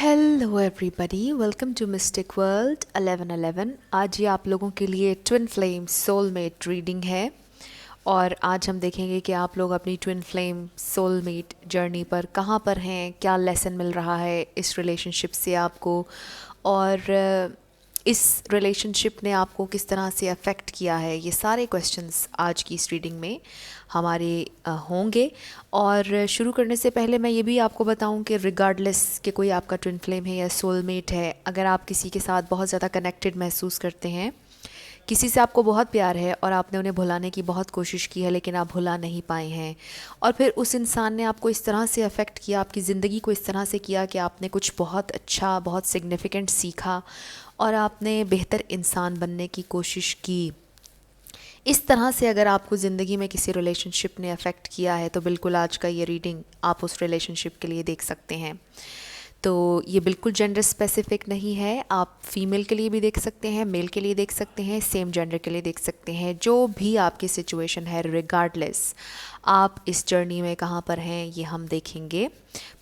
Hello everybody, welcome to Mystic World 1111। आज ये आप लोगों के लिए ट्विन फ्लेम सोलमेट रीडिंग है और आज हम देखेंगे कि आप लोग अपनी ट्विन फ्लेम सोलमेट जर्नी पर कहाँ पर हैं, क्या लेसन मिल रहा है इस रिलेशनशिप से आपको, और इस रिलेशनशिप ने आपको किस तरह से अफेक्ट किया है। ये सारे क्वेश्चंस आज की इस रीडिंग में हमारे होंगे। और शुरू करने से पहले मैं ये भी आपको बताऊं कि रिगार्डलेस कि कोई आपका ट्विन फ्लेम है या सोलमेट है, अगर आप किसी के साथ बहुत ज़्यादा कनेक्टेड महसूस करते हैं, किसी से आपको बहुत प्यार है और आपने उन्हें भुलाने की बहुत कोशिश की है लेकिन आप भुला नहीं पाए हैं, और फिर उस इंसान ने आपको इस तरह से अफेक्ट किया, आपकी ज़िंदगी को इस तरह से किया कि आपने कुछ बहुत अच्छा, बहुत सिग्निफिकेंट सीखा और आपने बेहतर इंसान बनने की कोशिश की। इस तरह से अगर आपको ज़िंदगी में किसी रिलेशनशिप ने अफेक्ट किया है तो बिल्कुल आज का ये रीडिंग आप उस रिलेशनशिप के लिए देख सकते हैं। तो ये बिल्कुल जेंडर स्पेसिफिक नहीं है, आप फीमेल के लिए भी देख सकते हैं, मेल के लिए देख सकते हैं, सेम जेंडर के लिए देख सकते हैं। जो भी आपकी सिचुएशन है, रिगार्डलेस आप इस जर्नी में कहाँ पर हैं ये हम देखेंगे,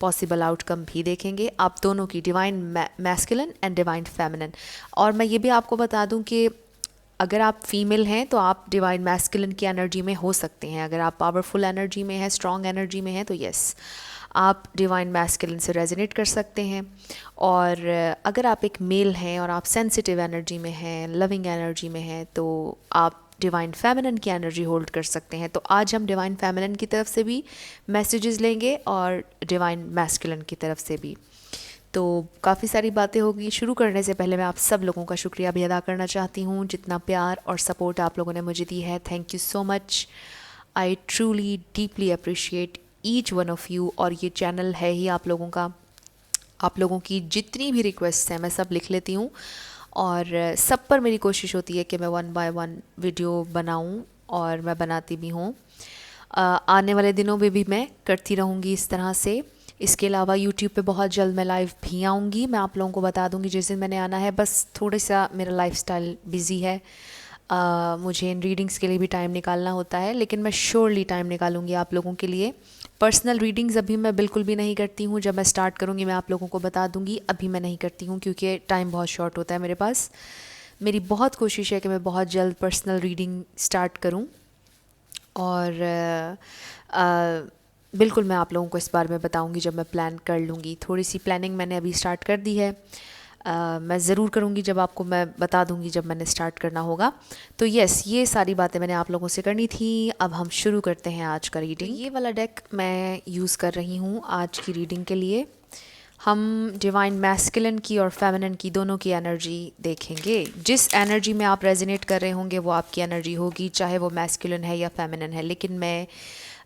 पॉसिबल आउटकम भी देखेंगे, आप दोनों की, divine masculine and divine feminine. और मैं ये भी आपको बता दूं कि अगर आप फीमेल हैं तो आप डिवाइन मैस्कुलिन की एनर्जी में हो सकते हैं। अगर आप पावरफुल एनर्जी में हैं, स्ट्रॉन्ग एनर्जी में हैं, तो यस, आप डिवाइन मैस्कुलिन से रेजोनेट कर सकते हैं। और अगर आप एक मेल हैं और आप सेंसिटिव एनर्जी में हैं, लविंग एनर्जी में हैं, तो आप डिवाइन फेमिनिन की एनर्जी होल्ड कर सकते हैं। तो आज हम डिवाइन फेमिनिन की तरफ से भी मैसेजेस लेंगे और डिवाइन मैस्कुलिन की तरफ से भी। तो काफ़ी सारी बातें होगी। शुरू करने से पहले मैं आप सब लोगों का शुक्रिया भी अदा करना चाहती हूँ, जितना प्यार और सपोर्ट आप लोगों ने मुझे दी है। Thank you so much. I truly deeply appreciate each one of you. और ये चैनल है ही आप लोगों का, आप लोगों की जितनी भी रिक्वेस्ट हैं मैं सब लिख लेती हूँ और सब पर मेरी कोशिश होती है कि मैं 1 बाय 1 वीडियो बनाऊँ, और मैं बनाती भी हूँ। आने वाले दिनों में भी मैं करती रहूँगी इस तरह से। इसके अलावा यूट्यूब पे बहुत जल्द मैं लाइव भी आऊँगी, मैं आप लोगों को बता दूँगी जिस दिन मैंने आना है। बस थोड़ा सा मेरा लाइफस्टाइल बिज़ी है, मुझे इन रीडिंग्स के लिए भी टाइम निकालना होता है, लेकिन मैं श्योरली टाइम निकालूंगी आप लोगों के लिए। पर्सनल रीडिंग्स अभी मैं बिल्कुल भी नहीं करती हूँ, जब मैं स्टार्ट करूँगी मैं आप लोगों को बता दूँगी। अभी मैं नहीं करती हूँ क्योंकि टाइम बहुत शॉर्ट होता है मेरे पास। मेरी बहुत कोशिश है कि मैं बहुत जल्द पर्सनल रीडिंग स्टार्ट करूँ, और बिल्कुल मैं आप लोगों को इस बारे में बताऊंगी जब मैं प्लान कर लूँगी। थोड़ी सी प्लानिंग मैंने अभी स्टार्ट कर दी है, मैं ज़रूर करूँगी जब आपको मैं बता दूँगी जब मैंने स्टार्ट करना होगा। तो यस, ये सारी बातें मैंने आप लोगों से करनी थी। अब हम शुरू करते हैं आज का रीडिंग। ये वाला डेक मैं यूज़ कर रही हूँ आज की रीडिंग के लिए। हम डिवाइन मैस्कुलिन की और फेमिनिन की दोनों की एनर्जी देखेंगे। जिस एनर्जी में आप रेजोनेट कर रहे होंगे वो आपकी एनर्जी होगी, चाहे वो मैस्कुलिन है या फेमिनिन है। लेकिन मैं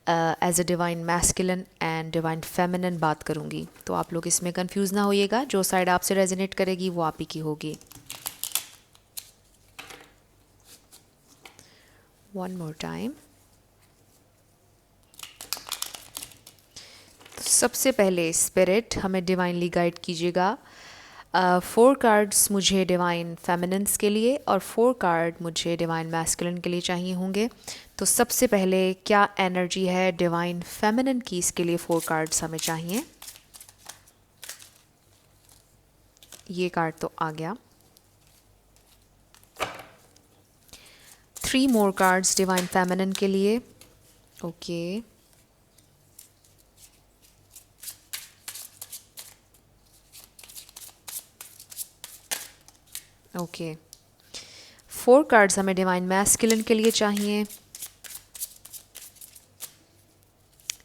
as a divine masculine and divine feminine बात करूँगी, तो आप लोग इसमें कंफ्यूज ना होइएगा। जो साइड आपसे रेजोनेट करेगी वो आप ही की होगी। One more time. सबसे पहले स्पिरिट हमें डिवाइनली गाइड कीजिएगा। 4 कार्ड्स मुझे डिवाइन फेमिनिन्स के लिए और 4 कार्ड मुझे डिवाइन मैस्कुलिन के लिए चाहिए होंगे। तो सबसे पहले क्या एनर्जी है डिवाइन फेमिनिन की, इसके लिए 4 कार्ड्स हमें चाहिए। ये कार्ड तो आ गया। 3 मोर कार्ड्स डिवाइन फेमिनिन के लिए। ओके, ओके, 4 कार्ड्स हमें डिवाइन मैस्कुलिन के लिए चाहिए।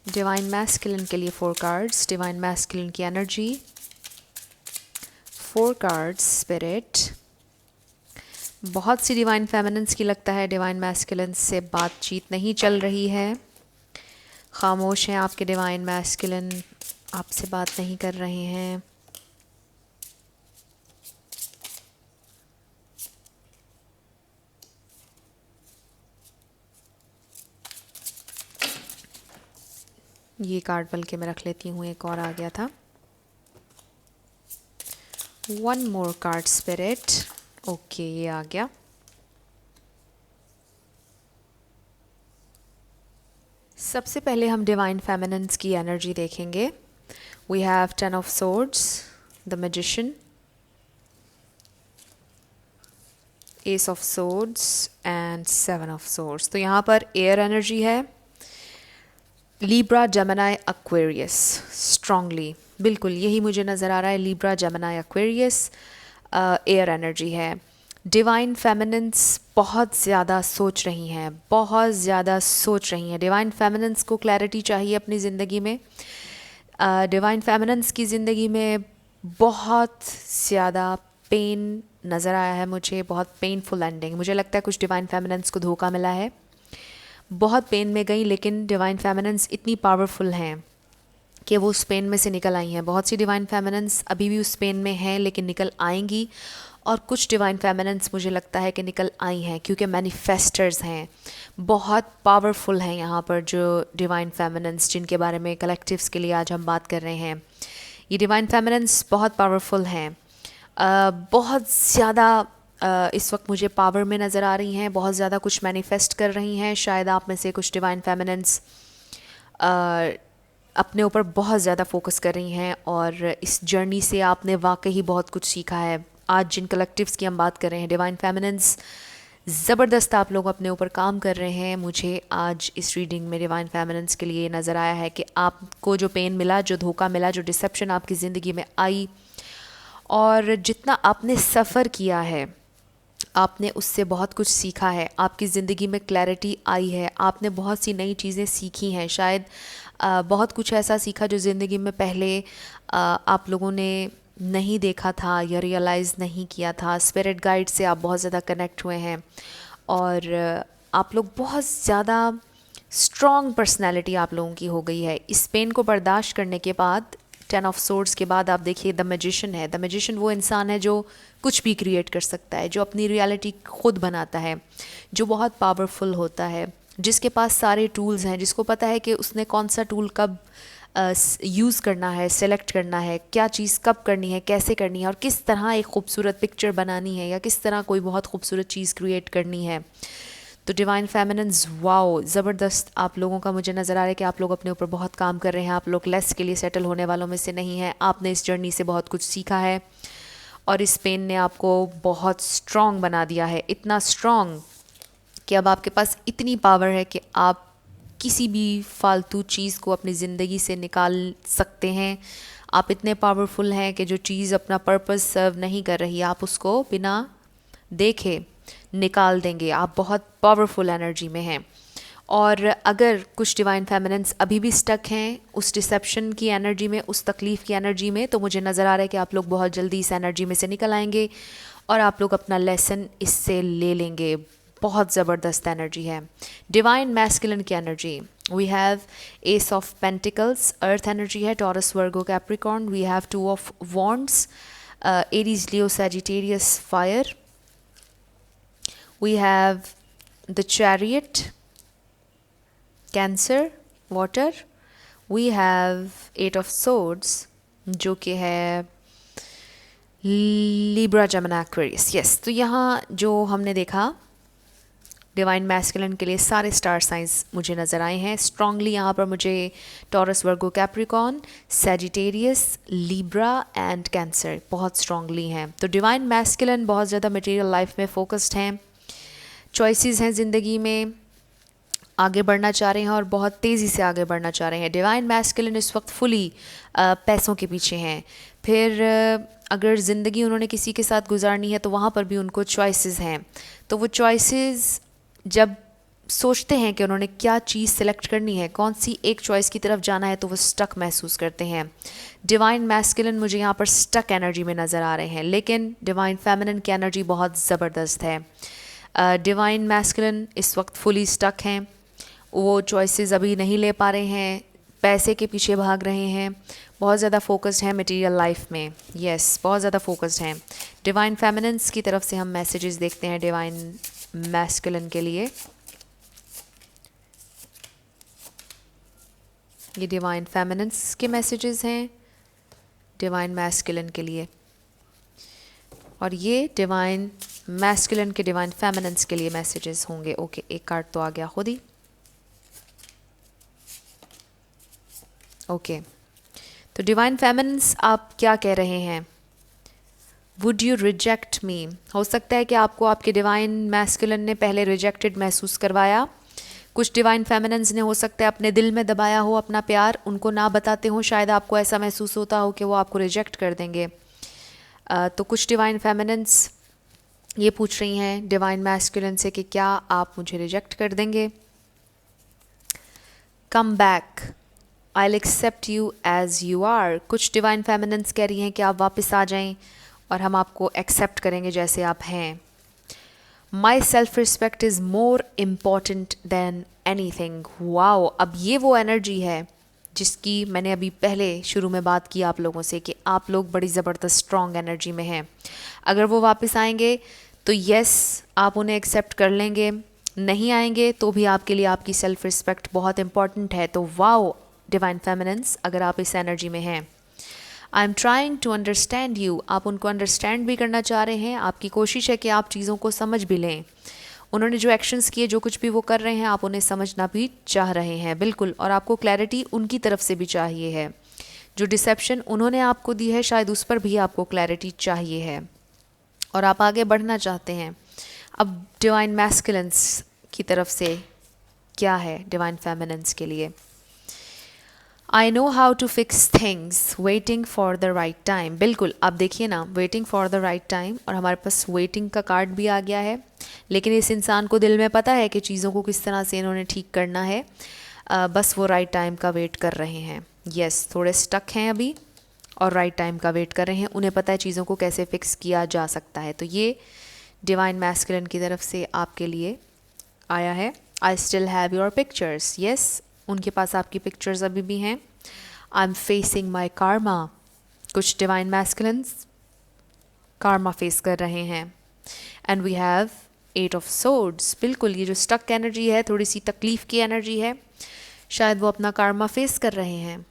डिवाइन मैस्कुलिन के लिए 4 कार्ड्स, डिवाइन मैस्कुलिन की एनर्जी। 4 cards spirit. बहुत सी डिवाइन फेमिनिन्स की लगता है डिवाइन मैस्कुलिन से बातचीत नहीं चल रही है, खामोश हैं आपके डिवाइन मैस्कुलिन, आपसे बात नहीं कर रहे हैं। ये कार्ड बल्कि मैं रख लेती हूँ, एक और आ गया था। 1 मोर कार्ड स्पिरिट। ओके, ये आ गया। सबसे पहले हम डिवाइन फेमिनिन्स की एनर्जी देखेंगे। We have 10 of swords, the magician, ace of swords and seven of swords. तो यहाँ पर एयर एनर्जी है, लिब्रा, जेमिनी, एक्वेरियस स्ट्रांगली, बिल्कुल यही मुझे नज़र आ रहा है, Libra, Gemini, Aquarius air energy है। डिवाइन फेमिनिन्स बहुत ज़्यादा सोच रही हैं, बहुत ज़्यादा सोच रही हैं। डिवाइन फेमिनिन्स को क्लैरिटी चाहिए अपनी ज़िंदगी में। डिवाइन फेमिनिन्स की ज़िंदगी में बहुत ज़्यादा पेन नज़र आया है मुझे, बहुत पेनफुल एंडिंग। मुझे लगता है कुछ डिवाइन फेमिनिन्स को धोखा मिला है, बहुत पेन में गई, लेकिन डिवाइन फेमिनिन्स इतनी पावरफुल हैं कि वो उस पेन में से निकल आई हैं। बहुत सी डिवाइन फेमिनिन्स अभी भी उस पेन में हैं लेकिन निकल आएंगी, और कुछ डिवाइन फेमिनिन्स मुझे लगता है कि निकल आई हैं क्योंकि मैनिफेस्टर्स हैं, बहुत पावरफुल हैं यहाँ पर जो डिवाइन फेमिनिन्स जिनके बारे में कलेक्टिव्स के लिए आज हम बात कर रहे हैं। ये डिवाइन फेमिनिन्स बहुत पावरफुल हैं, बहुत ज़्यादा इस वक्त मुझे पावर में नज़र आ रही हैं, बहुत ज़्यादा कुछ मैनिफेस्ट कर रही हैं। शायद आप में से कुछ डिवाइन फेमिनिन्स अपने ऊपर बहुत ज़्यादा फोकस कर रही हैं और इस जर्नी से आपने वाकई बहुत कुछ सीखा है। आज जिन कलेक्टिव्स की हम बात कर रहे हैं, डिवाइन फेमिनिन्स, ज़बरदस्त आप लोग अपने ऊपर काम कर रहे हैं। मुझे आज इस रीडिंग में डिवाइन फेमिनिन्स के लिए नज़र आया है कि आपको जो पेन मिला, जो धोखा मिला, जो डिसेप्शन आपकी ज़िंदगी में आई, और जितना आपने सफ़र किया है, आपने उससे बहुत कुछ सीखा है, आपकी ज़िंदगी में क्लैरिटी आई है, आपने बहुत सी नई चीज़ें सीखी हैं। शायद बहुत कुछ ऐसा सीखा जो ज़िंदगी में पहले आप लोगों ने नहीं देखा था या रियलाइज़ नहीं किया था। स्पिरिट गाइड से आप बहुत ज़्यादा कनेक्ट हुए हैं और आप लोग बहुत ज़्यादा स्ट्रॉन्ग पर्सनैलिटी आप लोगों की हो गई है। इस पेन को बर्दाश्त करने के बाद, 10 ऑफ सोर्ड्स के बाद आप देखिए द मैजिशियन है। द मैजिशियन वो इंसान है जो कुछ भी क्रिएट कर सकता है, जो अपनी रियलिटी खुद बनाता है, जो बहुत पावरफुल होता है, जिसके पास सारे टूल्स हैं, जिसको पता है कि उसने कौन सा टूल कब यूज़ करना है, सेलेक्ट करना है, क्या चीज़ कब करनी है, कैसे करनी है, और किस तरह एक खूबसूरत पिक्चर बनानी है या किस तरह कोई बहुत खूबसूरत चीज़ क्रिएट करनी है। तो डिवाइन फेमिनिन्स, वाओ, ज़बरदस्त आप लोगों का मुझे नज़र आ रहा है कि आप लोग अपने ऊपर बहुत काम कर रहे हैं। आप लोग लेस के लिए सेटल होने वालों में से नहीं हैं। आपने इस जर्नी से बहुत कुछ सीखा है और इस पेन ने आपको बहुत स्ट्रॉन्ग बना दिया है, इतना स्ट्रॉन्ग कि अब आपके पास इतनी पावर है कि आप किसी भी फालतू चीज़ को अपनी ज़िंदगी से निकाल सकते हैं। आप इतने पावरफुल हैं कि जो चीज़ अपना पर्पस सर्व नहीं कर रही, आप उसको बिना देखे निकाल देंगे। आप बहुत पावरफुल एनर्जी में हैं। और अगर कुछ डिवाइन फेमिनिन्स अभी भी स्टक हैं उस डिसेप्शन की एनर्जी में, उस तकलीफ़ की एनर्जी में, तो मुझे नज़र आ रहा है कि आप लोग बहुत जल्दी इस एनर्जी में से निकल आएंगे और आप लोग अपना लेसन इससे ले लेंगे। बहुत ज़बरदस्त एनर्जी है। डिवाइन मैस्कुलिन की energy, we have ace of pentacles, earth energy है, Taurus, Virgo, Capricorn. We have 2 of wands, Aries, Leo, Sagittarius, fire. We have the chariot, Cancer, water. We have 8 of swords जो कि है Libra, Gemini, Aquarius. Yes, तो यहाँ जो हमने देखा divine masculine के लिए सारे स्टार साइंस मुझे नज़र आए हैं स्ट्रांगली। यहाँ पर मुझे taurus, Virgo, Capricorn, Sagittarius, Libra and cancer बहुत स्ट्रांगली हैं। तो डिवाइन मैस्कुलिन बहुत ज़्यादा मटेरियल लाइफ में फोकस्ड हैं, चॉइसेस हैं ज़िंदगी में, आगे बढ़ना चाह रहे हैं और बहुत तेज़ी से आगे बढ़ना चाह रहे हैं। डिवाइन मैस्कुलिन इस वक्त फुली पैसों के पीछे हैं। फिर अगर ज़िंदगी उन्होंने किसी के साथ गुजारनी है तो वहाँ पर भी उनको चॉइसेस हैं। तो वो चॉइसेस जब सोचते हैं कि उन्होंने क्या चीज़ सेलेक्ट करनी है, कौन सी एक चॉइस की तरफ जाना है, तो वो स्टक महसूस करते हैं। डिवाइन मैस्कुलिन मुझे यहाँ पर स्टक एनर्जी में नज़र आ रहे हैं, लेकिन डिवाइन फेमिनिन की एनर्जी बहुत ज़बरदस्त है। डिवाइन मैस्कुलिन इस वक्त फुली स्टक हैं, वो चॉइसेस अभी नहीं ले पा रहे हैं, पैसे के पीछे भाग रहे हैं, बहुत ज़्यादा फोकस्ड हैं मटेरियल लाइफ में। यस, बहुत ज़्यादा फोकस्ड हैं। डिवाइन फेमिनिन्स की तरफ से हम मैसेजेस देखते हैं डिवाइन मैस्कुलिन के लिए। ये डिवाइन फेमिनिन्स के मैसेजेस हैं डिवाइन मैस्कुलिन के लिए, और ये डिवाइन मैस्कुलिन के डिवाइन फेमिनिन्स के लिए मैसेजेस होंगे। ओके, एक कार्ड तो आ गया खुद ही। ओके, तो डिवाइन फेमिनिन्स आप क्या कह रहे हैं? वुड यू रिजेक्ट मी, हो सकता है कि आपको आपके डिवाइन मैस्कुलिन ने पहले रिजेक्टेड महसूस करवाया। कुछ डिवाइन फेमिनिन्स ने हो सकता है अपने दिल में दबाया हो अपना प्यार, उनको ना बताते हो, शायद आपको ऐसा महसूस होता हो कि वो आपको रिजेक्ट कर देंगे। तो कुछ डिवाइन फेमिनिन्स ये पूछ रही हैं डिवाइन मैस्कुलिन से कि क्या आप मुझे रिजेक्ट कर देंगे। Come back, I accept you as you are, कुछ डिवाइन फेमिनिन्स कह रही हैं कि आप वापस आ जाएं और हम आपको एक्सेप्ट करेंगे जैसे आप हैं। My self respect is more important than any thing. Wow, अब ये वो एनर्जी है जिसकी मैंने अभी पहले शुरू में बात की आप लोगों से कि आप लोग बड़ी ज़बरदस्त स्ट्रॉन्ग एनर्जी में हैं। अगर वो वापस आएंगे तो यस आप उन्हें एक्सेप्ट कर लेंगे, नहीं आएंगे तो भी आपके लिए आपकी सेल्फ रिस्पेक्ट बहुत इंपॉर्टेंट है। तो वाओ डिवाइन फेमिनिन्स, अगर आप इस एनर्जी में हैं। I am trying to understand you, आप उनको अंडरस्टैंड भी करना चाह रहे हैं, आपकी कोशिश है कि आप चीज़ों को समझ भी लें। उन्होंने जो एक्शंस किए, जो कुछ भी वो कर रहे हैं, आप उन्हें समझना भी चाह रहे हैं, बिल्कुल। और आपको क्लैरिटी उनकी तरफ से भी चाहिए है। जो डिसेप्शन उन्होंने आपको दी है, शायद उस पर भी आपको क्लैरिटी चाहिए है और आप आगे बढ़ना चाहते हैं। अब डिवाइन मैस्कुलिन्स की तरफ से क्या है डिवाइन फेमिनिन्स के लिए। I know how to fix things, waiting for the right time. बिल्कुल, आप देखिए ना, waiting for the right time, और हमारे पास वेटिंग का कार्ड भी आ गया है। लेकिन इस इंसान को दिल में पता है कि चीज़ों को किस तरह से इन्होंने ठीक करना है, बस वो राइट टाइम का वेट कर रहे हैं। यस, थोड़े स्टक हैं अभी और राइट टाइम का वेट कर रहे हैं। उन्हें पता है चीज़ों को कैसे फिक्स किया जा सकता है। तो ये डिवाइन मैस्कुलिन की तरफ से आपके लिए आया है। I still have your pictures, yes, उनके पास आपकी पिक्चर्स अभी भी हैं। I am facing my karma, कुछ डिवाइन मैस्कुलिन्स कार्मा फेस कर रहे हैं। And we have 8 of swords, बिल्कुल ये जो स्टक एनर्जी है, थोड़ी सी तकलीफ की एनर्जी है, शायद वो अपना कार्मा फेस कर रहे हैं।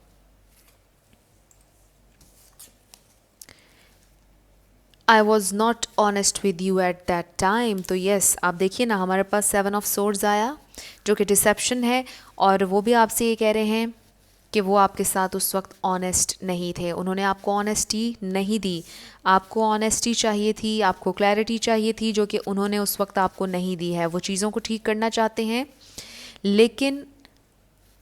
I was not honest with you at that time, तो यस आप देखिए ना, हमारे पास 7 ऑफ सोर्ड्स आया जो कि डिसेप्शन है, और वो भी आपसे ये कह रहे हैं कि वो आपके साथ उस वक्त ऑनेस्ट नहीं थे, उन्होंने आपको ऑनेस्टी नहीं दी। आपको ऑनेस्टी चाहिए थी, आपको क्लैरिटी चाहिए थी, जो कि उन्होंने उस वक्त आपको नहीं दी है। वो चीज़ों को ठीक करना चाहते हैं, लेकिन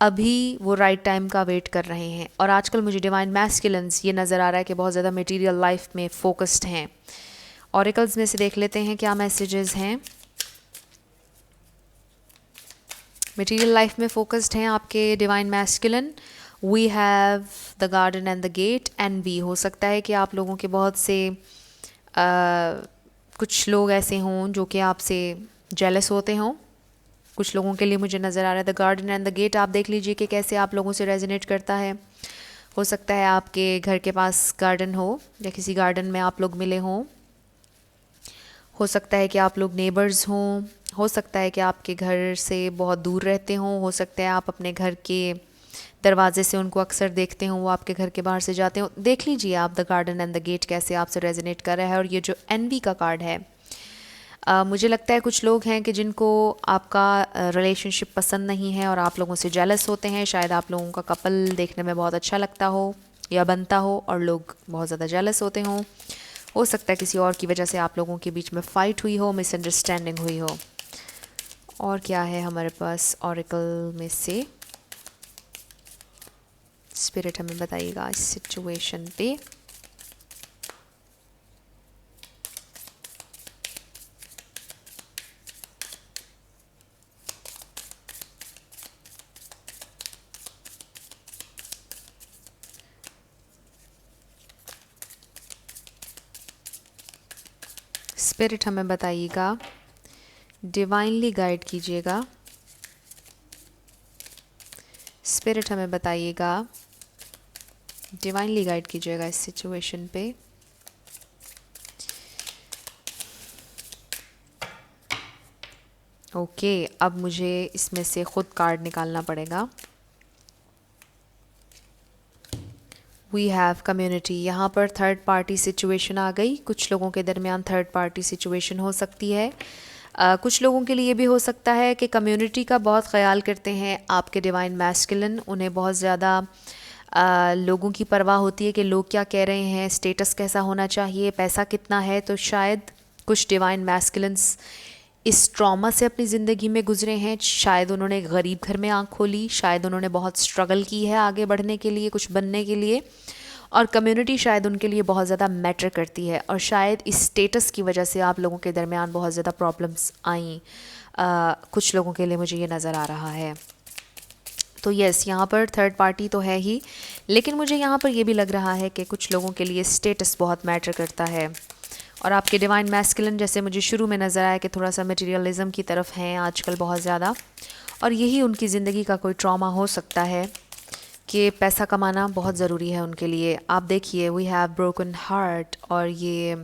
अभी वो राइट टाइम का वेट कर रहे हैं। और आजकल मुझे डिवाइन मैस्कुलिन्स ये नज़र आ रहा है कि बहुत ज़्यादा मटेरियल लाइफ में फोकस्ड हैं। ऑरेकल्स में से देख लेते हैं क्या मैसेजेस हैं। मटेरियल लाइफ में फोकस्ड हैं आपके divine masculine. We have the garden and the gate and be, हो सकता है कि आप लोगों के बहुत से कुछ लोग ऐसे हों जो कि आपसे जेलस होते हों। कुछ लोगों के लिए मुझे नज़र आ रहा है the garden and the gate. आप देख लीजिए कि कैसे आप लोगों से रेजोनेट करता है। हो सकता है आपके घर के पास गार्डन हो या किसी गार्डन में आप लोग मिले हों। हो सकता है कि आप लोग नेबर्स हों। हो सकता है कि आपके घर से बहुत दूर रहते हों। हो सकता है आप अपने घर के दरवाजे से उनको अक्सर देखते हों, वो आपके घर के बाहर से जाते हों। देख लीजिए आप the garden and the gate कैसे आपसे रेजोनेट कर रहा है। और ये जो एनवी का कार्ड है, मुझे लगता है कुछ लोग हैं कि जिनको आपका रिलेशनशिप पसंद नहीं है और आप लोगों से जेलस होते हैं। शायद आप लोगों का कपल देखने में बहुत अच्छा लगता हो या बनता हो और लोग बहुत ज़्यादा जेलस होते हों। हो सकता है किसी और की वजह से आप लोगों के बीच में फ़ाइट हुई हो, मिसअंडरस्टैंडिंग हुई हो। और क्या है हमारे पास ऑरेकल में से, स्पिरिट हमें बताइएगा इस सिचुएशन पे। स्पिरिट हमें बताइएगा, डिवाइनली गाइड कीजिएगा। स्पिरिट हमें बताइएगा, डिवाइनली गाइड कीजिएगा इस सिचुएशन पे। ओके, अब मुझे इसमें से खुद कार्ड निकालना पड़ेगा। वी हैव कम्युनिटी, यहाँ पर थर्ड पार्टी सिचुएशन आ गई। कुछ लोगों के दरमियान थर्ड पार्टी सिचुएशन हो सकती है। कुछ लोगों के लिए भी हो सकता है कि कम्युनिटी का बहुत ख्याल करते हैं आपके डिवाइन मैस्कुलिन, उन्हें बहुत ज़्यादा लोगों की परवाह होती है कि लोग क्या कह रहे हैं, स्टेटस कैसा होना चाहिए, पैसा कितना है। तो शायद कुछ डिवाइन मैस्कुलिन्स इस ट्रॉमा से अपनी ज़िंदगी में गुजरे हैं। शायद उन्होंने गरीब घर में आँख खोली, शायद उन्होंने बहुत स्ट्रगल की है आगे बढ़ने के लिए, कुछ बनने के लिए, और कम्युनिटी शायद उनके लिए बहुत ज़्यादा मैटर करती है। और शायद इस स्टेटस की वजह से आप लोगों के दरमियान बहुत ज़्यादा प्रॉब्लम्स आई। कुछ लोगों के लिए मुझे ये नज़र आ रहा है। तो यस, यहाँ पर थर्ड पार्टी तो है ही, लेकिन मुझे यहाँ पर ये भी लग रहा है कि कुछ लोगों के लिए स्टेटस बहुत मैटर करता है। और आपके डिवाइन मैस्कुलिन, जैसे मुझे शुरू में नज़र आया कि थोड़ा सा मटेरियलिज्म की तरफ हैं आजकल बहुत ज़्यादा, और यही उनकी ज़िंदगी का कोई ट्रॉमा हो सकता है कि पैसा कमाना बहुत ज़रूरी है उनके लिए। आप देखिए, वी हैव ब्रोकन हार्ट, और ये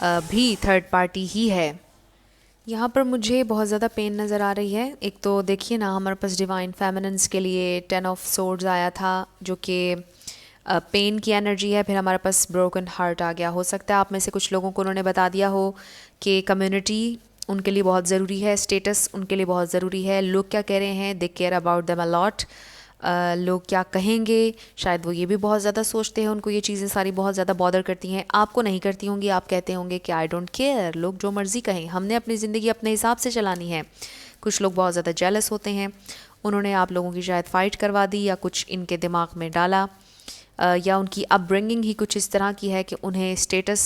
भी थर्ड पार्टी ही है। यहाँ पर मुझे बहुत ज़्यादा पेन नज़र आ रही है। एक तो देखिए ना, हमारे पास डिवाइन फेमिनिन्स के लिए 10 ऑफ सोर्ड्स आया था, जो कि पेन की एनर्जी है। फिर हमारे पास ब्रोकन हार्ट आ गया। हो सकता है आप में से कुछ लोगों को उन्होंने बता दिया हो कि कम्युनिटी उनके लिए बहुत ज़रूरी है, स्टेटस उनके लिए बहुत ज़रूरी है, लोग क्या कह रहे हैं, they care about them a lot, लोग क्या कहेंगे, शायद वो ये भी बहुत ज़्यादा सोचते हैं, उनको ये चीज़ें सारी बहुत ज़्यादा बॉदर करती हैं। आपको नहीं करती होंगी, आप कहते होंगे कि आई डोंट केयर, लोग जो मर्ज़ी कहें, हमने अपनी ज़िंदगी अपने हिसाब से चलानी है। कुछ लोग बहुत ज़्यादा जेलस होते हैं, उन्होंने आप लोगों की शायद फ़ाइट करवा दी, या कुछ इनके दिमाग में डाला, या उनकी अपब्रिंगिंग ही कुछ इस तरह की है कि उन्हें स्टेटस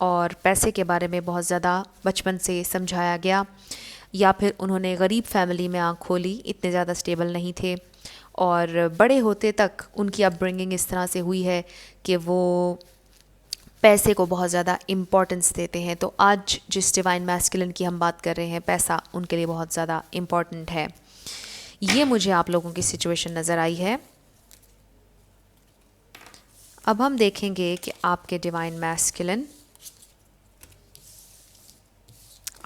और पैसे के बारे में बहुत ज़्यादा बचपन से समझाया गया, या फिर उन्होंने गरीब फैमिली में आँख खोली, इतने ज़्यादा स्टेबल नहीं थे, और बड़े होते तक उनकी अपब्रिंगिंग इस तरह से हुई है कि वो पैसे को बहुत ज़्यादा इम्पोर्टेंस देते हैं। तो आज जिस डिवाइन मैस्कुलिन की हम बात कर रहे हैं, पैसा उनके लिए बहुत ज़्यादा इम्पॉर्टेंट है। ये मुझे आप लोगों की सिचुएशन नज़र आई है। अब हम देखेंगे कि आपके डिवाइन मैस्कुलिन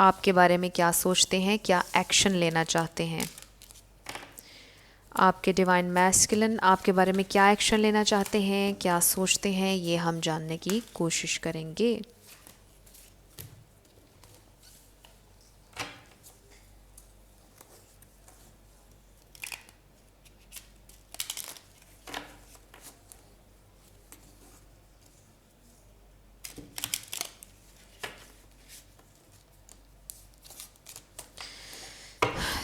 आपके बारे में क्या सोचते हैं, क्या एक्शन लेना चाहते हैं। आपके डिवाइन मैस्कुलिन आपके बारे में क्या एक्शन लेना चाहते हैं, क्या सोचते हैं, ये हम जानने की कोशिश करेंगे।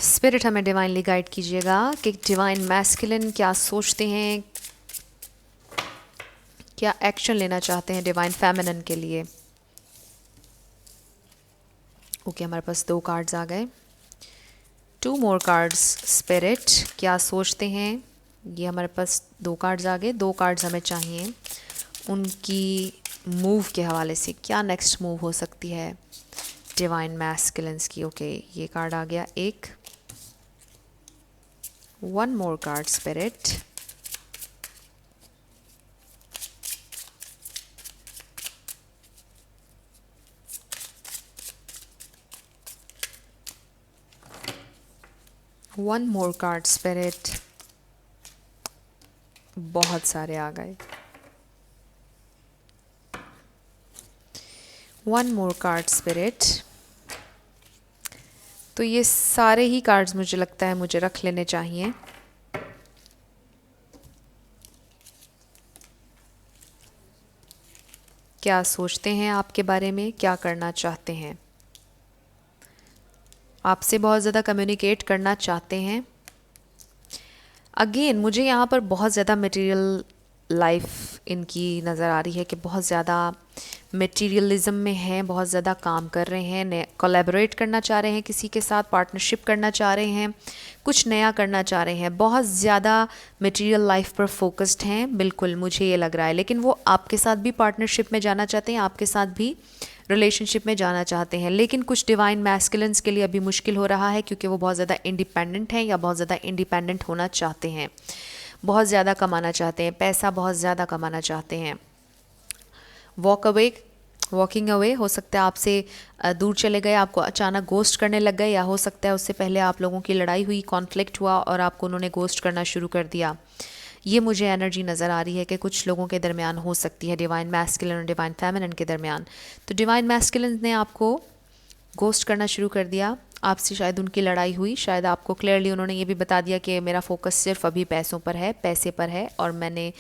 स्पिरिट हमें डिवाइनली गाइड कीजिएगा कि डिवाइन मैस्कुलिन क्या सोचते हैं, क्या एक्शन लेना चाहते हैं डिवाइन फेमिनिन के लिए। ओके, हमारे पास 2 कार्ड्स आ गए। 2 मोर कार्ड्स। स्पिरिट क्या सोचते हैं, ये हमारे पास 2 कार्ड्स आ गए। 2 कार्ड्स हमें चाहिए उनकी मूव के हवाले से, क्या नेक्स्ट मूव हो सकती है डिवाइन मैस्कुलिन्स की। ओके, ये कार्ड आ गया एक। 1 more card, Spirit. One more card, Spirit. बहुत सारे आ गए। 1 more card, Spirit. तो ये सारे ही कार्ड्स मुझे लगता है मुझे रख लेने चाहिए। क्या सोचते हैं आपके बारे में, क्या करना चाहते हैं, आपसे बहुत ज़्यादा कम्युनिकेट करना चाहते हैं। अगेन मुझे यहाँ पर बहुत ज़्यादा मटेरियल लाइफ इनकी नज़र आ रही है कि बहुत ज़्यादा मटेरियलिज्म में हैं, बहुत ज़्यादा काम कर रहे हैं, कोलैबोरेट करना चाह रहे हैं, किसी के साथ पार्टनरशिप करना चाह रहे हैं, कुछ नया करना चाह रहे हैं, बहुत ज़्यादा मटेरियल लाइफ पर फोकस्ड हैं। बिल्कुल मुझे ये लग रहा है, लेकिन वो आपके साथ भी पार्टनरशिप में जाना चाहते हैं, आपके साथ भी रिलेशनशिप में जाना चाहते हैं। लेकिन कुछ डिवाइन मैस्कुलिन्स के लिए अभी मुश्किल हो रहा है, क्योंकि वो बहुत ज़्यादा इंडिपेंडेंट हैं या बहुत ज़्यादा इंडिपेंडेंट होना चाहते हैं, बहुत ज़्यादा कमाना चाहते हैं, पैसा बहुत ज़्यादा कमाना चाहते हैं। वॉकिंग अवे हो सकता है आपसे दूर चले गए, आपको अचानक गोस्ट करने लग गए, या हो सकता है उससे पहले आप लोगों की लड़ाई हुई, कॉन्फ्लिक्ट हुआ और आपको उन्होंने गोस्ट करना शुरू कर दिया। ये मुझे एनर्जी नज़र आ रही है कि कुछ लोगों के दरमियान हो सकती है, डिवाइन मैस्कुलिन और डिवाइन फेमिनिन के दरमियान। तो डिवाइन मैस्कुलिन ने आपको घोस्ट करना शुरू कर दिया, आपसे शायद उनकी लड़ाई हुई, शायद आपको क्लियरली उन्होंने ये भी बता दिया कि मेरा फोकस सिर्फ अभी पैसों पर है, पैसे पर है और मैंने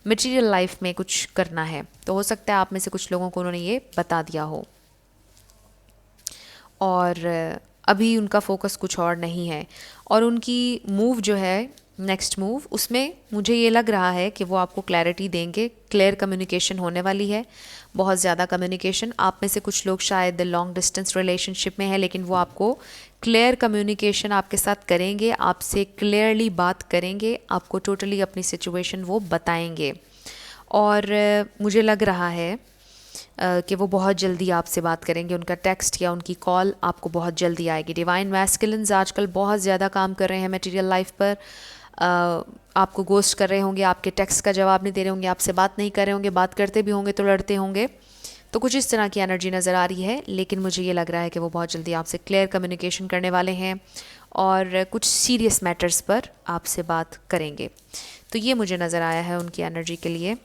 मटेरियल लाइफ में कुछ करना है। तो हो सकता है आप में से कुछ लोगों को उन्होंने ये बता दिया हो और अभी उनका फोकस कुछ और नहीं है। और उनकी मूव जो है, नेक्स्ट मूव, उसमें मुझे ये लग रहा है कि वो आपको क्लैरिटी देंगे। क्लियर कम्युनिकेशन होने वाली है, बहुत ज़्यादा कम्युनिकेशन। आप में से कुछ लोग शायद लॉन्ग डिस्टेंस रिलेशनशिप में है, लेकिन वो आपको क्लियर कम्युनिकेशन आपके साथ करेंगे, आपसे क्लियरली बात करेंगे, आपको टोटली अपनी सिचुएशन वो बताएंगे। और मुझे लग रहा है कि वो बहुत जल्दी आपसे बात करेंगे। उनका टेक्स्ट या उनकी कॉल आपको बहुत जल्दी आएगी। डिवाइन मैस्कुलिन्स आजकल बहुत ज़्यादा काम कर रहे हैं मटेरियल लाइफ पर। आपको गोस्ट कर रहे होंगे, आपके टेक्स्ट का जवाब नहीं दे रहे होंगे, आपसे बात नहीं कर रहे होंगे, बात करते भी होंगे तो लड़ते होंगे। तो कुछ इस तरह की एनर्जी नज़र आ रही है, लेकिन मुझे ये लग रहा है कि वो बहुत जल्दी आपसे क्लियर कम्युनिकेशन करने वाले हैं और कुछ सीरियस मैटर्स पर आपसे बात करेंगे। तो ये मुझे नज़र आया है उनकी एनर्जी के लिए।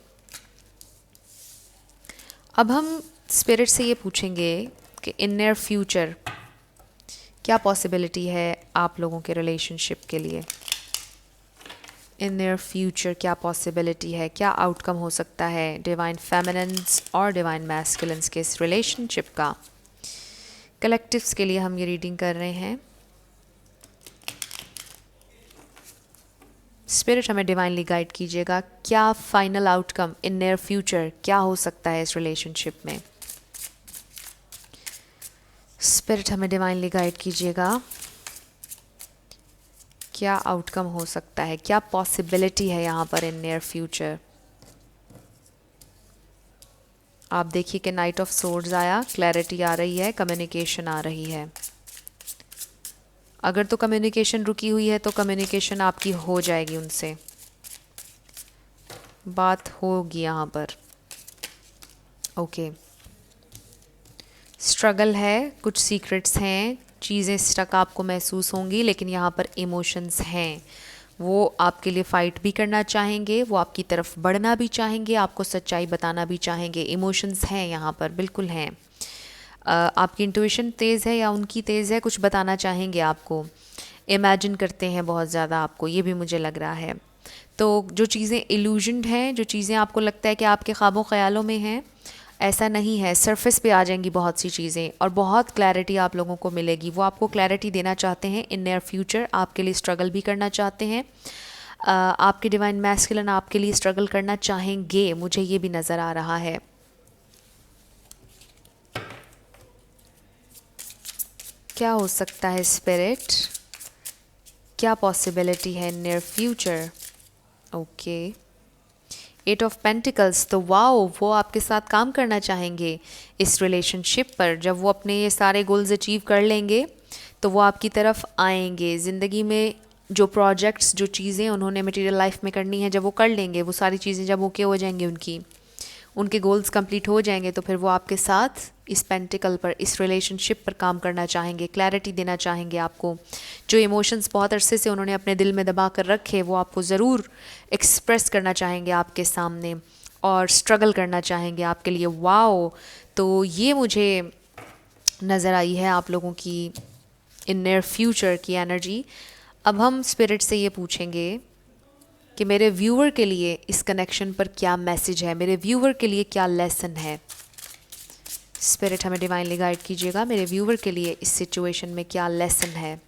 अब हम स्पिरिट से ये पूछेंगे कि इन नियर फ्यूचर क्या पॉसिबिलिटी है आप लोगों के रिलेशनशिप के लिए। इन नियर फ्यूचर क्या पॉसिबिलिटी है, क्या आउटकम हो सकता है डिवाइन फेमिनिन्स और डिवाइन मैस्कुलिन्स के इस रिलेशनशिप का। कलेक्टिव्स के लिए हम ये रीडिंग कर रहे हैं। स्पिरिट हमें डिवाइनली गाइड कीजिएगा, क्या final outcome in near future क्या हो सकता है इस रिलेशनशिप में। स्पिरिट हमें डिवाइनली गाइड कीजिएगा, क्या आउटकम हो सकता है, क्या पॉसिबिलिटी है यहाँ पर इन नियर फ्यूचर। आप देखिए कि नाइट ऑफ सोर्ड्स आया, क्लैरिटी आ रही है, कम्युनिकेशन आ रही है। अगर तो कम्युनिकेशन रुकी हुई है तो कम्युनिकेशन आपकी हो जाएगी, उनसे बात होगी यहाँ पर। ओके, स्ट्रगल है, कुछ सीक्रेट्स हैं, चीज़ें स्टक आपको महसूस होंगी, लेकिन यहाँ पर इमोशंस हैं। वो आपके लिए फ़ाइट भी करना चाहेंगे, वो आपकी तरफ बढ़ना भी चाहेंगे, आपको सच्चाई बताना भी चाहेंगे। इमोशंस हैं यहाँ पर, बिल्कुल हैं। आपकी इंट्यूशन तेज़ है या उनकी तेज़ है, कुछ बताना चाहेंगे आपको। इमेजिन करते हैं बहुत ज़्यादा आपको, ये भी मुझे लग रहा है। तो जो चीज़ें इल्यूजन्ड हैं, जो चीज़ें आपको लगता है कि आपके ख्वाबों ख्यालों में हैं, ऐसा नहीं है। सरफेस पे आ जाएंगी बहुत सी चीज़ें और बहुत क्लैरिटी आप लोगों को मिलेगी। वो आपको क्लैरिटी देना चाहते हैं इन नियर फ्यूचर, आपके लिए स्ट्रगल भी करना चाहते हैं। आपके डिवाइन मैस्कुलिन आपके लिए स्ट्रगल करना चाहेंगे, मुझे ये भी नज़र आ रहा है। क्या हो सकता है स्पिरिट, क्या पॉसिबिलिटी है in near future. Okay, 8 of pentacles, तो वाओ, वो आपके साथ काम करना चाहेंगे इस रिलेशनशिप पर। जब वो अपने ये सारे गोल्स अचीव कर लेंगे तो वो आपकी तरफ आएंगे। ज़िंदगी में जो प्रोजेक्ट्स, जो चीज़ें उन्होंने मटेरियल लाइफ में करनी है, जब वो कर लेंगे, वो सारी चीज़ें जब ओके हो जाएंगी, उनके गोल्स कंप्लीट हो जाएंगे, तो फिर वो आपके साथ इस पेंटिकल पर, इस रिलेशनशिप पर काम करना चाहेंगे, क्लैरिटी देना चाहेंगे आपको। जो इमोशंस बहुत अरसे से उन्होंने अपने दिल में दबा कर रखे, वो आपको ज़रूर एक्सप्रेस करना चाहेंगे आपके सामने और स्ट्रगल करना चाहेंगे आपके लिए। वाओ, तो ये मुझे नज़र आई है आप लोगों की इन नियर फ्यूचर की एनर्जी। अब हम स्पिरिट से ये पूछेंगे कि मेरे व्यूअर के लिए इस कनेक्शन पर क्या मैसेज है, मेरे व्यूअर के लिए क्या लेसन है। स्पिरिट हमें डिवाइनली गाइड कीजिएगा, मेरे व्यूअर के लिए इस सिचुएशन में क्या लेसन है।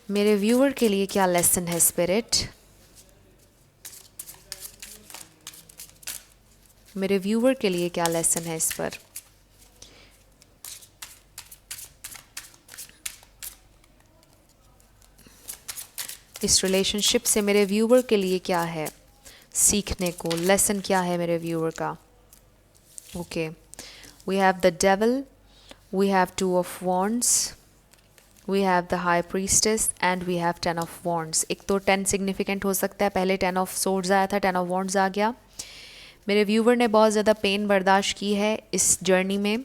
मेरे व्यूअर के लिए क्या लेसन है स्पिरिट। मेरे व्यूअर के लिए क्या लेसन है इस पर। इस रिलेशनशिप से मेरे व्यूअर के लिए क्या है सीखने को, लेसन क्या है मेरे व्यूअर का। Okay, we have the devil, we have 2 of wands, we have the high priestess and we have 10 of wands. एक तो 10 सिग्निफिकेंट हो सकता है, पहले 10 ऑफ सोर्ड्स आया था, 10 ऑफ वॉन्ड्स आ गया। मेरे व्यूअर ने बहुत ज़्यादा पेन बर्दाश्त की है इस जर्नी में।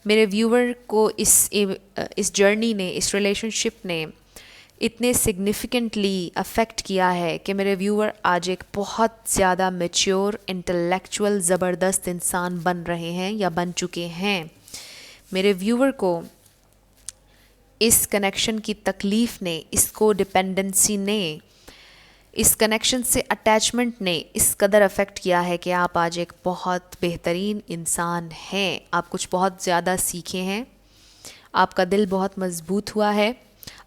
मेरे व्यूअर को इस जर्नी ने, इस रिलेशनशिप ने इतने सिग्निफिकेंटली अफेक्ट किया है कि मेरे व्यूअर आज एक बहुत ज़्यादा मैच्योर इंटेलेक्चुअल ज़बरदस्त इंसान बन रहे हैं या बन चुके हैं। मेरे व्यूअर को इस कनेक्शन की तकलीफ़ ने, इसको डिपेंडेंसी ने, इस कनेक्शन से अटैचमेंट ने इस कदर अफेक्ट किया है कि आप आज एक बहुत बेहतरीन इंसान हैं। आप कुछ बहुत ज़्यादा सीखे हैं, आपका दिल बहुत मज़बूत हुआ है,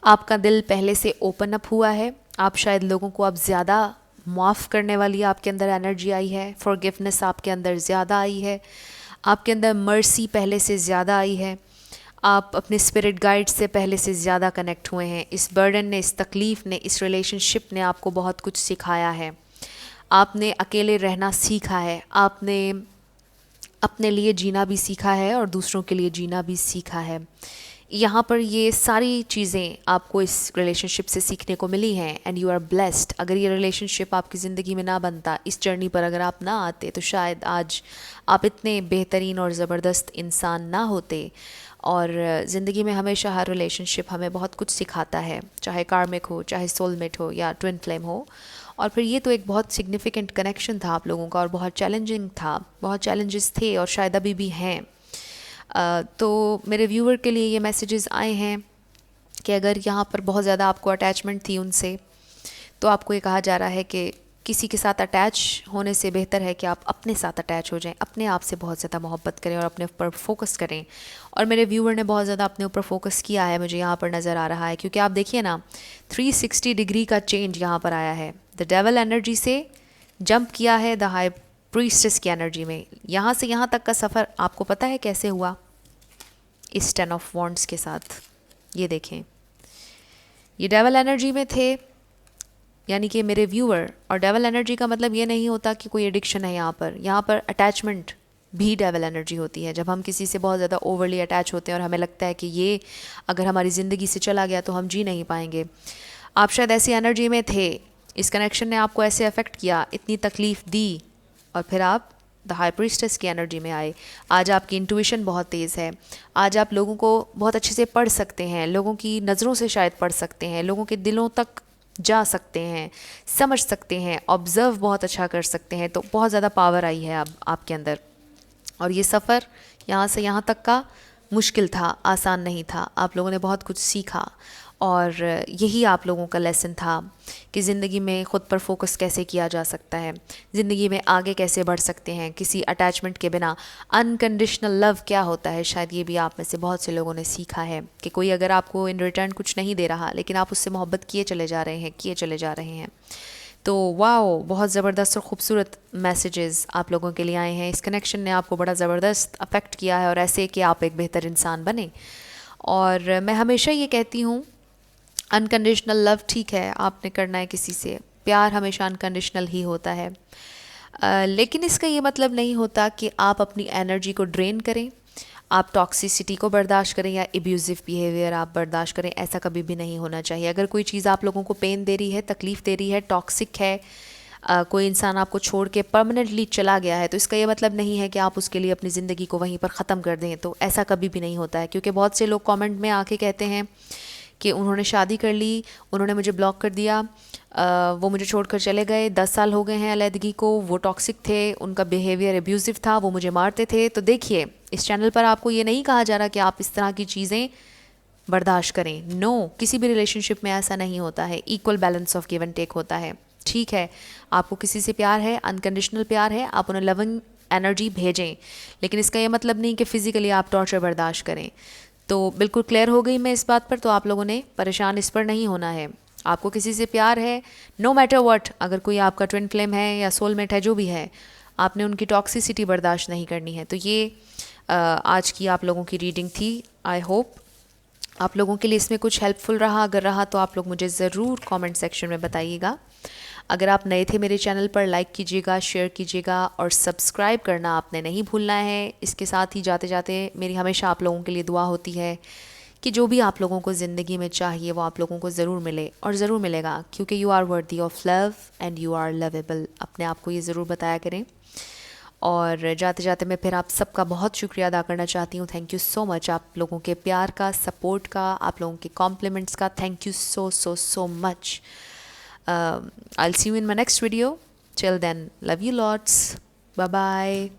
आपका दिल पहले से ओपन अप हुआ है, आप शायद लोगों को अब ज़्यादा माफ़ करने वाली आपके अंदर एनर्जी आई है, फॉरगिवनेस आपके अंदर ज़्यादा आई है, आपके अंदर मर्सी पहले से ज़्यादा आई है, आप अपने स्पिरिट गाइड से पहले से ज़्यादा कनेक्ट हुए हैं। इस बर्डन ने, इस तकलीफ़ ने, इस रिलेशनशिप ने आपको बहुत कुछ सिखाया है। आपने अकेले रहना सीखा है, आपने अपने लिए जीना भी सीखा है और दूसरों के लिए जीना भी सीखा है। यहाँ पर ये सारी चीज़ें आपको इस रिलेशनशिप से सीखने को मिली हैं एंड यू आर ब्लेस्ड। अगर ये रिलेशनशिप आपकी ज़िंदगी में ना बनता, इस जर्नी पर अगर आप ना आते, तो शायद आज आप इतने बेहतरीन और ज़बरदस्त इंसान ना होते। और ज़िंदगी में हमेशा हर रिलेशनशिप हमें बहुत कुछ सिखाता है, चाहे कार्मिक हो, चाहे सोलमेट हो या ट्विन फ्लेम हो। और फिर ये तो एक बहुत सिग्निफिकेंट कनेक्शन था आप लोगों का और बहुत चैलेंजिंग था, बहुत चैलेंजेस थे और शायद अभी भी हैं। तो मेरे व्यूअर के लिए ये मैसेजेस आए हैं कि अगर यहाँ पर बहुत ज़्यादा आपको अटैचमेंट थी उनसे, तो आपको ये कहा जा रहा है कि किसी के साथ अटैच होने से बेहतर है कि आप अपने साथ अटैच हो जाएं, अपने आप से बहुत ज़्यादा मोहब्बत करें और अपने ऊपर फोकस करें। और मेरे व्यूअर ने बहुत ज़्यादा अपने ऊपर फोकस किया है, मुझे यहाँ पर नज़र आ रहा है, क्योंकि आप देखिए ना 360 डिग्री का चेंज यहाँ पर आया है। द डेवल एनर्जी से जंप किया है द हाई प्रीस्टेस की एनर्जी में। यहाँ से यहाँ तक का सफ़र आपको पता है कैसे हुआ? इस 10 ऑफ वॉन्ड्स के साथ। ये देखें, ये डेवल एनर्जी में थे, यानी कि मेरे व्यूअर। और डेवल एनर्जी का मतलब ये नहीं होता कि कोई एडिक्शन है यहाँ पर अटैचमेंट भी डेवल एनर्जी होती है। जब हम किसी से बहुत ज़्यादा ओवरली अटैच होते हैं और हमें लगता है कि ये अगर हमारी ज़िंदगी से चला गया तो हम जी नहीं पाएंगे। आप शायद ऐसी एनर्जी में थे, इस कनेक्शन ने आपको ऐसे अफेक्ट किया, इतनी तकलीफ़ दी, और फिर आप द हाई प्रीस्टेस की एनर्जी में आए। आज आपकी इंट्यूशन बहुत तेज़ है, आज आप लोगों को बहुत अच्छे से पढ़ सकते हैं, लोगों की नज़रों से शायद पढ़ सकते हैं, लोगों के दिलों तक जा सकते हैं, समझ सकते हैं, ऑब्ज़र्व बहुत अच्छा कर सकते हैं। तो बहुत ज़्यादा पावर आई है अब आपके अंदर। और ये सफ़र यहाँ से यहाँ तक का मुश्किल था, आसान नहीं था। आप लोगों ने बहुत कुछ सीखा और यही आप लोगों का लेसन था कि ज़िंदगी में ख़ुद पर फोकस कैसे किया जा सकता है, ज़िंदगी में आगे कैसे बढ़ सकते हैं किसी अटैचमेंट के बिना। अनकंडीशनल लव क्या होता है, शायद ये भी आप में से बहुत से लोगों ने सीखा है कि कोई अगर आपको इन रिटर्न कुछ नहीं दे रहा, लेकिन आप उससे मोहब्बत किए चले जा रहे हैं, किए चले जा रहे हैं। तो वाओ, बहुत ज़बरदस्त और ख़ूबसूरत मैसेजेस आप लोगों के लिए आए हैं। इस कनेक्शन ने आपको बड़ा ज़बरदस्त अफेक्ट किया है और ऐसे कि आप एक बेहतर इंसान बने। और मैं हमेशा ये कहती हूँ, अनकंडीशनल लव ठीक है, आपने करना है किसी से प्यार, हमेशा अनकंडीशनल ही होता है। लेकिन इसका ये मतलब नहीं होता कि आप अपनी एनर्जी को ड्रेन करें, आप टॉक्सिसिटी को बर्दाश्त करें या एब्यूज़िव बिहेवियर आप बर्दाश्त करें। ऐसा कभी भी नहीं होना चाहिए। अगर कोई चीज़ आप लोगों को पेन दे रही है, तकलीफ़ दे रही है, टॉक्सिक है, कोई इंसान आपको छोड़ के परमानेंटली चला गया है, तो इसका ये मतलब नहीं है कि आप उसके लिए अपनी ज़िंदगी को वहीं पर ख़त्म कर दें। तो ऐसा कभी भी नहीं होता है, क्योंकि बहुत से लोग कमेंट में आके कहते हैं कि उन्होंने शादी कर ली, उन्होंने मुझे ब्लॉक कर दिया, वो मुझे छोड़कर चले गए, 10 साल हो गए हैं अलहदगी को, वो टॉक्सिक थे, उनका बिहेवियर एब्यूज़िव था, वो मुझे मारते थे। तो देखिए, इस चैनल पर आपको ये नहीं कहा जा रहा कि आप इस तरह की चीज़ें बर्दाश्त करें। नो, किसी भी रिलेशनशिप में ऐसा नहीं होता है। Equal balance of give and take होता है। ठीक है, आपको किसी से प्यार है, अनकंडीशनल प्यार है, आप उन्हें लविंग एनर्जी भेजें, लेकिन इसका ये मतलब नहीं कि फ़िज़िकली आप टॉर्चर बर्दाश्त करें। तो बिल्कुल क्लियर हो गई मैं इस बात पर, तो आप लोगों ने परेशान इस पर नहीं होना है। आपको किसी से प्यार है, नो मैटर व्हाट, अगर कोई आपका ट्विन फ्लेम है या सोलमेट है, जो भी है, आपने उनकी टॉक्सिसिटी बर्दाश्त नहीं करनी है। तो ये आज की आप लोगों की रीडिंग थी। आई होप आप लोगों के लिए इसमें कुछ हेल्पफुल रहा। अगर रहा तो आप लोग मुझे ज़रूर कमेंट सेक्शन में बताइएगा। अगर आप नए थे मेरे चैनल पर, लाइक कीजिएगा, शेयर कीजिएगा और सब्सक्राइब करना आपने नहीं भूलना है। इसके साथ ही जाते जाते मेरी हमेशा आप लोगों के लिए दुआ होती है कि जो भी आप लोगों को ज़िंदगी में चाहिए वो आप लोगों को ज़रूर मिले, और ज़रूर मिलेगा, क्योंकि you are worthy of love and you are lovable. अपने आप को ये ज़रूर बताया करें। और जाते जाते मैं फिर आप सबका बहुत शुक्रिया अदा करना चाहती हूँ। थैंक यू सो मच, आप लोगों के प्यार का, सपोर्ट का, आप लोगों के कॉम्प्लीमेंट्स का। Thank you so so so much. I will see you in my next video. Till then, love you lots. Bye bye.